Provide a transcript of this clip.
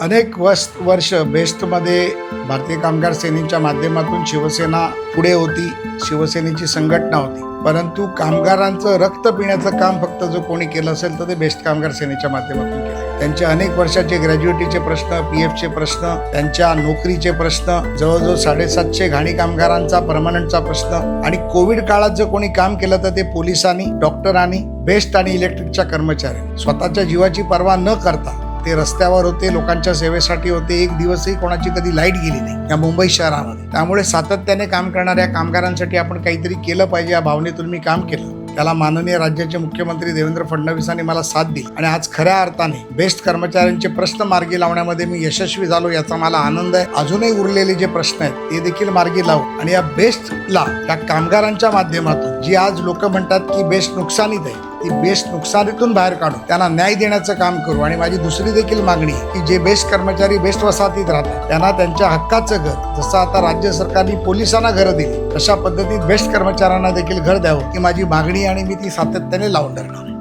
अनेक वर्ष बेस्टमध्ये भारतीय कामगार सेनेच्या माध्यमातून शिवसेना पुढे होती, शिवसेनेची संघटना होती. परंतु कामगारांचं रक्त पिण्याचं काम फक्त जो कोणी केलं असेल तर ते बेस्ट कामगार सेनेच्या माध्यमातून केलं. त्यांचे अनेक वर्षाचे ग्रॅज्युएटीचे प्रश्न, PFचे प्रश्न, त्यांच्या नोकरीचे प्रश्न, जवळजवळ 750 घाणी कामगारांचा परमनंटचा प्रश्न आणि कोविड काळात जर कोणी काम केलं तर ते पोलिसांनी, डॉक्टरांनी, बेस्ट आणि इलेक्ट्रिकच्या कर्मचाऱ्यांनी स्वतःच्या जीवाची पर्वा न करता ते रस्त्यावर होते, लोकांच्या सेवेसाठी होते. एक दिवसही कोणाची कधी लाईट गेली नाही या मुंबई शहरामध्ये. त्यामुळे सातत्याने काम करणाऱ्या कामगारांसाठी आपण काहीतरी केलं पाहिजे या भावनेतून मी काम केलं. त्याला माननीय राज्याचे मुख्यमंत्री देवेंद्र फडणवीसांनी मला साथ दिली आणि आज खऱ्या अर्थाने बेस्ट कर्मचाऱ्यांचे प्रश्न मार्गी लावण्यामध्ये मी यशस्वी झालो याचा मला आनंद आहे. अजूनही उरलेले जे प्रश्न आहेत ते देखील मार्गी लावू आणि या बेस्टला त्या कामगारांच्या माध्यमातून जी आज लोक म्हणतात की बेस्ट नुकसानीत आहे ती बेस्ट नुकसानीतून बाहेर काढून त्यांना न्याय देण्याचं काम करू. आणि माझी दुसरी देखील मागणी आहे की जे बेस्ट कर्मचारी बेस्ट वसाहतीत राहतात त्यांना त्यांच्या हक्काचं घर, जसं आता राज्य सरकारने पोलिसांना घरं दिली तशा पद्धतीत बेस्ट कर्मचाऱ्यांना देखील घर द्यावं ही माझी मागणी आणि मी ती सातत्याने लावून धरणार.